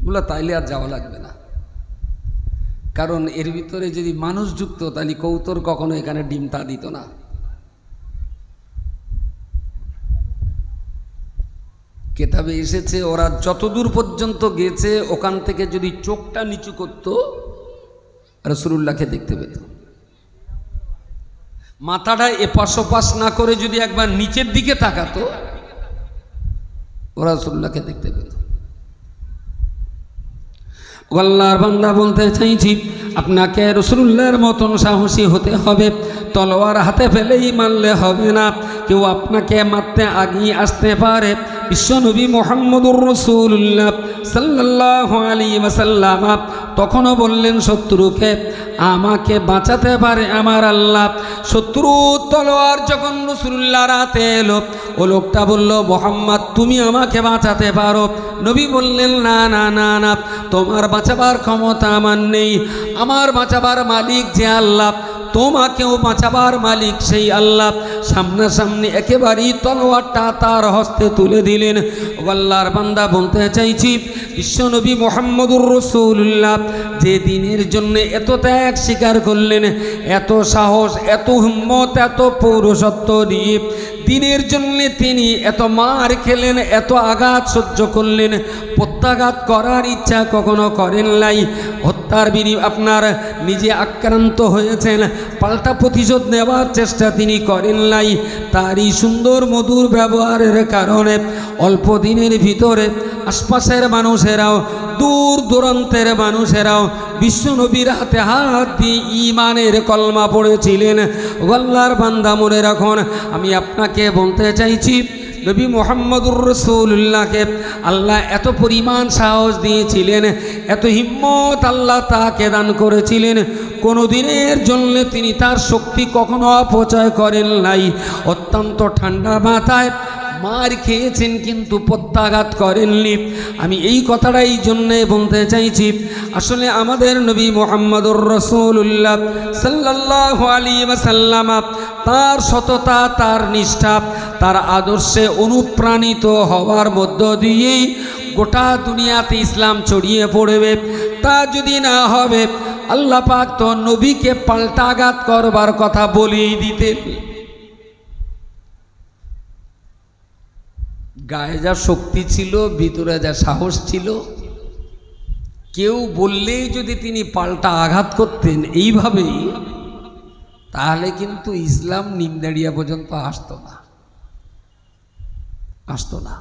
বললো তাইলে আর যাওয়া লাগবে না, কারণ এর ভিতরে যদি মানুষ যুক্ত তাহলে কবুতর কখনো এখানে ডিম তা দিত না। কেতাবে এসেছে ওরা যতদূর পর্যন্ত গেছে ওখান থেকে যদি চোখটা নিচু করত রাসূলুল্লাহকে দেখতে পেত, মাথাটা এপাশ ওপাশ না করে যদি একবার নিচের দিকে তাকাতো ওরা রাসূলুল্লাহকে দেখতে পেত। আল্লাহর বান্দা বলতে চাইছি, আপনাকে রাসূলুল্লাহর মতন সাহসী হতে হবে, তলোয়ার হাতে ফেলেই মারলে হবে না, কেউ আপনাকে মারতে আগিয়ে আসতে পারে। বিশ্বনবী মুহাম্মদুর রাসূলুল্লাহ সাল্লাল্লাহু আলাইহি ওয়াসাল্লাম তখনও বললেন শত্রুকে, আমাকে বাঁচাতে পারে আমার আল্লাহ। শত্রু তলোয়ার যখন রাসূলুল্লাহর হাতে এলো, ও লোকটা বলল, মুহাম্মদ তুমি আমাকে বাঁচাতে পারো। নবী বললেন, না না না না, তোমার বাঁচাবার ক্ষমতা আমার নেই, আমার বাঁচাবার মালিক যে আল্লাহ, তোমাকেও বাঁচাবার মালিক সেই আল্লাহ। সামনাসামনি একেবারেই তলোয়ারটা তার হস্তে তুলে দিলেন। আল্লাহর বান্দা বলতে চাইছি, বিশ্বনবী মুহাম্মদুর রাসূলুল্লাহ যে দিনের জন্য এত ত্যাগ স্বীকার করলেন, এত সাহস, এত হিম্মত, এত পৌরসত্ব দিয়ে দিনের জন্য তিনি এত মার খেলেন, এত আঘাত সহ্য করলেন, প্রত্যাঘাত করার ইচ্ছা কখনো করেন নাই। হত্যার আপনার নিজে আক্রান্ত হয়েছেন, পাল্টা প্রতিশোধ নেওয়ার চেষ্টা তিনি করেন নাই। তারই সুন্দর মধুর ব্যবহারের কারণে অল্প দিনের ভিতরে আশপাশের মানুষেরাও, দূর দূরান্তের মানুষেরাও বিশ্বনবীর হাতে হাত দিয়ে ঈমানের কলমা পড়েছিলেন। আল্লাহর বান্দা মনে রাখুন, আমি আপনাকে বলতে চাইছি, নবী মুহাম্মদুর রাসূলুল্লাহকে আল্লাহ এত পরিমাণ সাহস দিয়েছিলেন, এত হিম্মত আল্লাহ তাকে দান করেছিলেন, কোনো দিনের জন্য তিনি তার শক্তি কখনো অপচয় করেন নাই। অত্যন্ত ঠান্ডা মাথায় মার খেয়েছেন কিন্তু প্রত্যাঘাত করেননি। আমি এই কথাটাই জন্যে বলতে চাইছি, আসলে আমাদের নবী মুহাম্মদুর রাসূলুল্লাহ সাল্লাল্লাহু আলাইহি ওয়াসাল্লাম তার সততা, তার নিষ্ঠা, তার আদর্শে অনুপ্রাণিত হওয়ার মধ্য দিয়েই গোটা দুনিয়াতে ইসলাম ছড়িয়ে পড়বে। তা যদি না হবে, আল্লাহ পাক তো নবীকে পাল্টাঘাত করবার কথা বলেই দিতেন। গায়ে যা শক্তি ছিল, ভিতরে যা সাহস ছিল, কেউ বললেই যদি তিনি পাল্টা আঘাত করতেন এইভাবেই, তাহলে কিন্তু ইসলাম নিমদাড়িয়া পর্যন্ত আসতো না।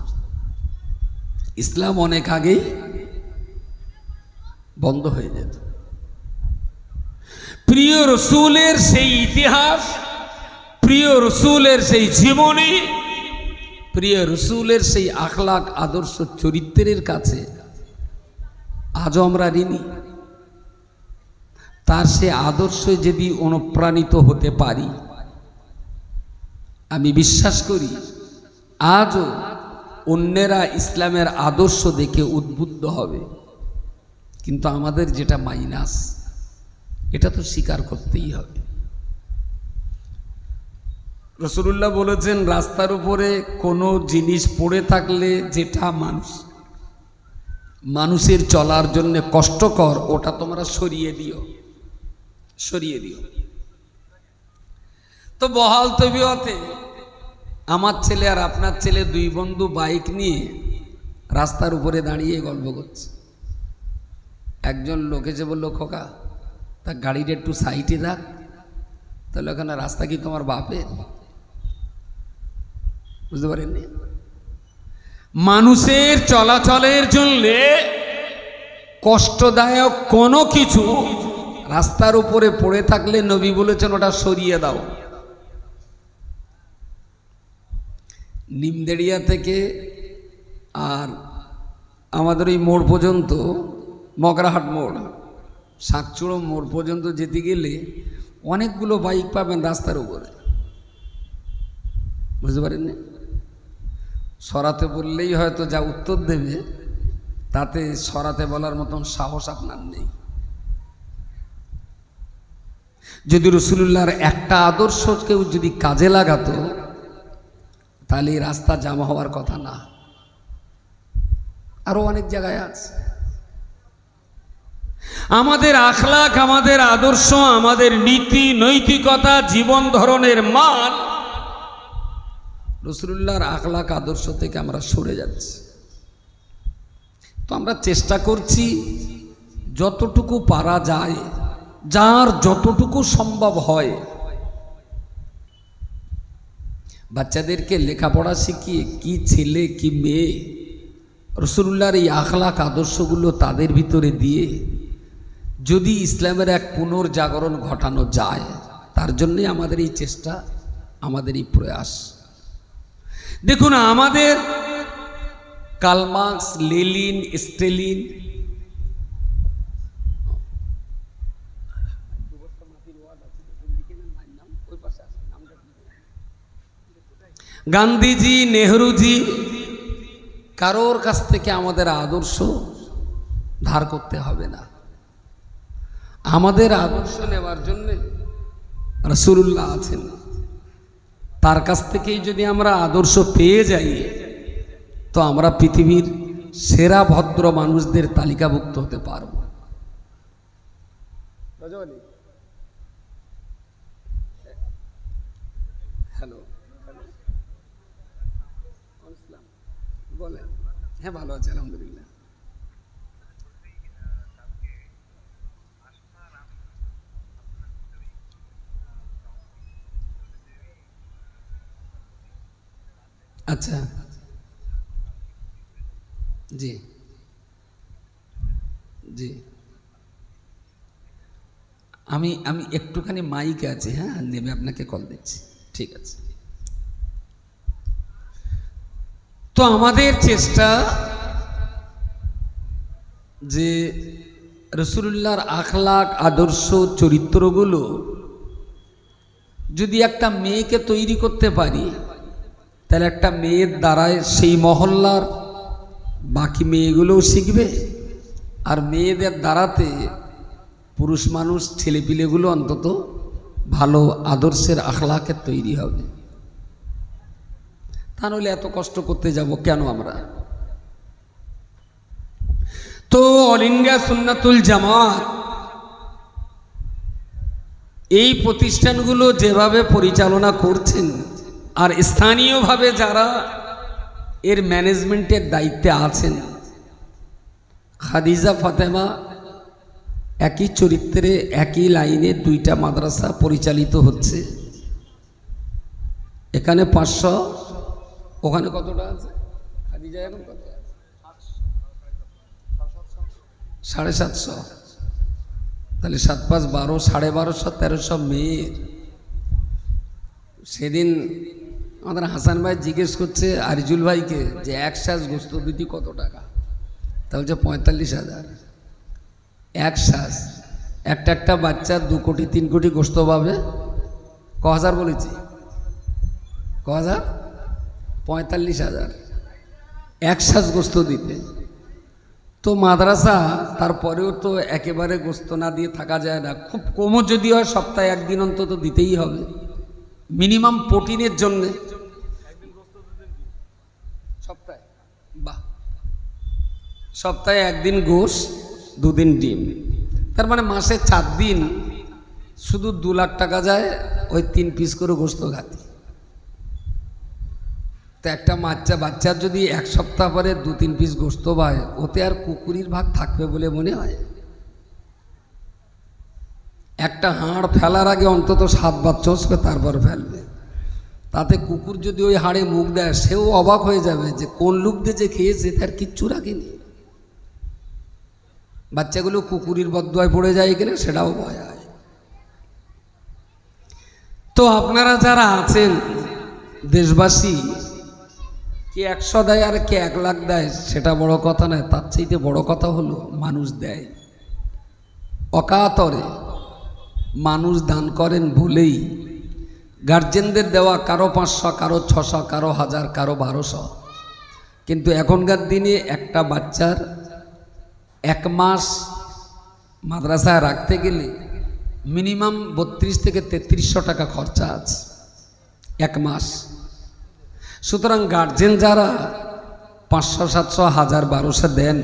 ইসলাম অনেক আগেই বন্ধ হয়ে যেত। প্রিয় রসুলের সেই ইতিহাস, প্রিয় রসুলের সেই জীবনী, প্রিয় রসুলের সেই আখলাক, আদর্শ, চরিত্রের কাছে আজও আমরা ঋণী। তার সে আদর্শে যদি অনুপ্রাণিত হতে পারি, আমি বিশ্বাস করি আজও অন্যেরা ইসলামের আদর্শ দেখে উদ্বুদ্ধ হবে। কিন্তু আমাদের যেটা মাইনাস, এটা তো স্বীকার করতেই হবে। রাসূলুল্লাহ বলেছেন, রাস্তার উপরে কোনো জিনিস পড়ে থাকলে যেটা মানুষের চলার জন্য কষ্টকর, ওটা তোমরা সরিয়ে দিও। তো বহাল তবিয়তে আমার ছেলে আর আপনার ছেলে, দুই বন্ধু বাইক নিয়ে রাস্তার উপরে দাঁড়িয়ে গল্প করছে। একজন লোক এসে বললো, খোকা তা গাড়িটা একটু সাইডে রাখ। তাহলে ওখানে রাস্তা কি তোমার বাপের? বুঝতে পারেননি? মানুষের চলাচলের জন্য কষ্টদায়ক কোনো কিছু রাস্তার উপরে পড়ে থাকলে নবী বলেছেন ওটা সরিয়ে দাও। নিমদেড়িয়া থেকে আর আমাদের ওই মোড় পর্যন্ত, মগরাহাট মোড়, শাকচুড়ো মোড় পর্যন্ত যেতে গেলে অনেকগুলো বাইক পাবেন রাস্তার উপরে। বুঝতে পারেননি? সরাতে বললেই হয়তো যা উত্তর দেবে, তাতে সরাতে বলার মতন সাহস আপনার নেই। যদি রাসূলুল্লাহর একটা আদর্শ কেউ যদি কাজে লাগাতো, তাহলে এই রাস্তা জাম হওয়ার কথা না। আরো অনেক জায়গায় আছে। আমাদের আখলাক, আমাদের আদর্শ, আমাদের নীতি নৈতিকতা, জীবন ধরনের মান রাসূলুল্লাহর আখলাক আদর্শ থেকে আমরা সরে যাচ্ছি। তো আমরা চেষ্টা করছি যতটুকু পারা যায়, যার যতটুকু সম্ভব হয়, বাচ্চাদেরকে লেখাপড়া শিখিয়ে, কি ছেলে কি মেয়ে, রাসূলুল্লাহর এই আখলাক আদর্শগুলো তাদের ভিতরে দিয়ে যদি ইসলামের এক পুনর্জাগরণ ঘটানো যায়, তার জন্যই আমাদের এই চেষ্টা, আমাদের এই প্রয়াস। দেখুন, আমাদের Karl Marx, Lenin, Stalin, Gandhiji, Nehruji, কারোর কাছ থেকে আমাদের আদর্শ ধার করতে হবে না। আমাদের আদর্শ নেওয়ার জন্য রাসূলুল্লাহ আছেন। তার কাছ থেকেই যদি আমরা আদর্শ পেয়ে যাই, তো আমরা পৃথিবীর সেরা ভদ্র মানুষদের তালিকাভুক্ত হতে পারব। হ্যালো, বলেন। হ্যাঁ, ভালো আছে আলহামদুলিল্লাহ। আচ্ছা, জি জি, আমি একটুখানি মাইকে আছি, হ্যাঁ নেমে আপনাকে কল দিচ্ছি, ঠিক আছে। তো আমাদের চেষ্টা যে রাসূলুল্লাহর আখলাক, আদর্শ, চরিত্রগুলো যদি একটা মেয়েকে তৈরি করতে পারি, তাহলে একটা মেয়ের দ্বারায় সেই মহল্লার বাকি মেয়েগুলোও শিখবে, আর মেয়েদের দ্বারাতে পুরুষ মানুষ, ছেলেপিলেগুলো অন্তত ভালো আদর্শের আখলাকের তৈরি হবে। তাহলে এত কষ্ট করতে যাব কেন আমরা? তো অল ইন্ডিয়া সুন্নাতুল জামাত এই প্রতিষ্ঠানগুলো যেভাবে পরিচালনা করছেন, আর স্থানীয়ভাবে যারা এর ম্যানেজমেন্টের দায়িত্বে আছেন, খাদিজা ফাতেমা একই চরিত্রে একই লাইনে দুইটা মাদ্রাসা পরিচালিত হচ্ছে। এখানে 500, ওখানে কতটা আছে? খাদিজা এখন কত আছে? 750। তাহলে 7 5 12, 1250, 1300 মেয়ের। সেদিন আমাদের হাসান ভাই জিজ্ঞেস করছে আরিজুল ভাইকে যে এক সাজ গোস্ত দিতি কত টাকা? তা বলছে 45,000। এক সাজ, একটা বাচ্চা 2 কোটি 3 কোটি গোস্ত পাবে। ক হাজার বলেছি? ক হাজার? 45,000 এক সাজ গোস্ত দিতে। তো মাদ্রাসা, তারপরেও তো একেবারে গোস্ত না দিয়ে থাকা যায় না, খুব কমও যদি হয় সপ্তাহে একদিন অন্তত দিতেই হবে, মিনিমাম প্রোটিনের জন্যে। সপ্তাহে, বাহ, সপ্তাহে একদিন গোশ, 2 দিন ডিম, তার মানে মাসে 4 দিন শুধু 2 লাখ টাকা যায় ওই 3 পিস করে গোস্ত খাতি। তো একটা বাচ্চার যদি 1 সপ্তাহ পরে 2-3 পিস গোস্ত পায়, ওতে আর কুকুরির ভাগ থাকবে বলে মনে হয়? একটা হাড় ফেলার আগে অন্তত 7 বার চষবে, তারপর ফেলবে। তাতে কুকুর যদি ওই হাড়ে মুখ দেয়, সেও অবাক হয়ে যাবে যে কোন লোক দিয়ে যে খেয়েছে তার কিচ্ছু রাখেনি। বাচ্চাগুলো কুকুরের বদদোয়ায় পড়ে যায় কিনা সেটাও ভয় হয়। তো আপনারা যারা আছেন দেশবাসী, কে 100 দেয় আর কে 1 লাখ দেয় সেটা বড় কথা নয়, তার চাইতে বড় কথা হলো মানুষ দেয়। অকাতরে মানুষ দান করেন বলেই গার্জেনদের দেওয়া কারো 500, কারো 600, কারো 1000, কারো 1200। কিন্তু এখনকার দিনে একটা বাচ্চার 1 মাস মাদ্রাসায় রাখতে গেলে মিনিমাম 32 থেকে 3300 টাকা খরচা আছে 1 মাস। সুতরাং গার্জেন যারা 500, 700, 1000, 1200 দেন,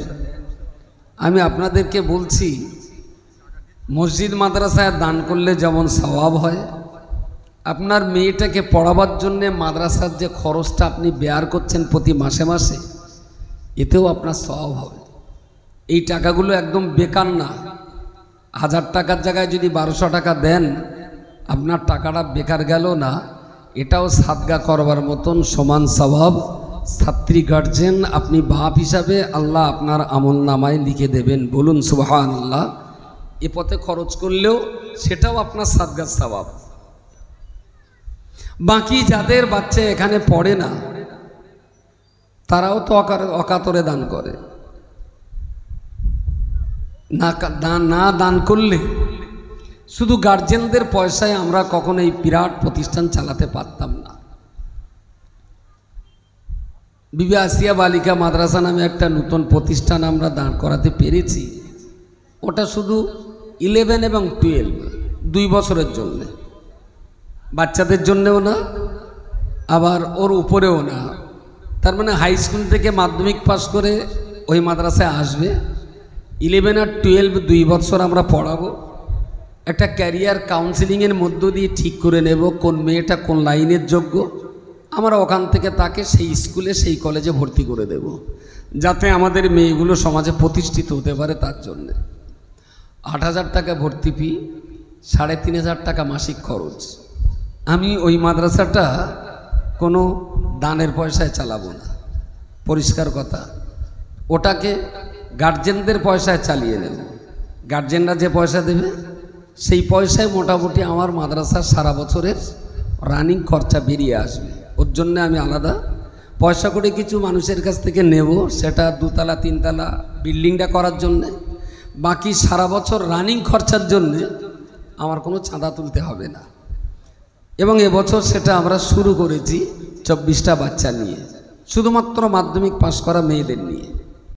আমি আপনাদেরকে বলছি, মসজিদ মাদ্রাসায় দান করলে যেমন সওয়াব হয়, আপনার মেয়েটাকে পড়াবার জন্যে মাদ্রাসার যে খরচটা আপনি বেয়ার করছেন প্রতি মাসে মাসে, এতেও আপনার সওয়াব হবে। এই টাকাগুলো একদম বেকার না। 1000 টাকার জায়গায় যদি 1200 টাকা দেন, আপনার টাকাটা বেকার গেল না, এটাও সাদগা করবার মতন সমান সওয়াব। ছাত্রী গার্জেন, আপনি বাপ হিসাবে আল্লাহ আপনার আমল নামায় লিখে দেবেন। বলুন সুবহানাল্লাহ। এ পথে খরচ করলেও সেটাও আপনার সাদগার সওয়াব। বাকি যাদের বাচ্চা এখানে পড়ে না, তারাও তো অকাতরে দান করে। না দান করলে শুধু গার্জেনদের পয়সায় আমরা কখনো এই বিরাট প্রতিষ্ঠান চালাতে পারতাম না। বিবি আসিয়া বালিকা মাদ্রাসা নামে একটা নতুন প্রতিষ্ঠান আমরা দাঁড় করাতে পেরেছি। ওটা শুধু 11 এবং 12 2 বছরের জন্য, বাচ্চাদের জন্যেও না, আবার ওর উপরেও না। তার মানে হাই স্কুল থেকে মাধ্যমিক পাস করে ওই মাদ্রাসায় আসবে, 11 আর 12 2 বছর আমরা পড়াবো। একটা ক্যারিয়ার কাউন্সিলিংয়ের মধ্য দিয়ে ঠিক করে নেব কোন মেয়েটা কোন লাইনের যোগ্য। আমরা ওখান থেকে তাকে সেই স্কুলে সেই কলেজে ভর্তি করে দেব, যাতে আমাদের মেয়েগুলো সমাজে প্রতিষ্ঠিত হতে পারে। তার জন্যে 8,000 টাকা ভর্তি ফি, 3,500 টাকা মাসিক খরচ। আমি ওই মাদ্রাসাটা কোনো দানের পয়সায় চালাবো না, পরিষ্কার কথা। ওটাকে গার্জেনদের পয়সায় চালিয়ে নেব। গার্জেনরা যে পয়সা দেবে সেই পয়সায় মোটামুটি আমার মাদ্রাসার সারা বছরের রানিং খরচা বেরিয়ে আসবে। ওর জন্য আমি আলাদা পয়সা করে কিছু মানুষের কাছ থেকে নেব, সেটা 2 তলা 3 তলা বিল্ডিংটা করার জন্যে। বাকি সারা বছর রানিং খরচার জন্যে আমার কোনো চাঁদা তুলতে হবে না। এবং এবছর সেটা আমরা শুরু করেছি 24টা বাচ্চা নিয়ে, শুধুমাত্র মাধ্যমিক পাশ করা মেয়েদের নিয়ে।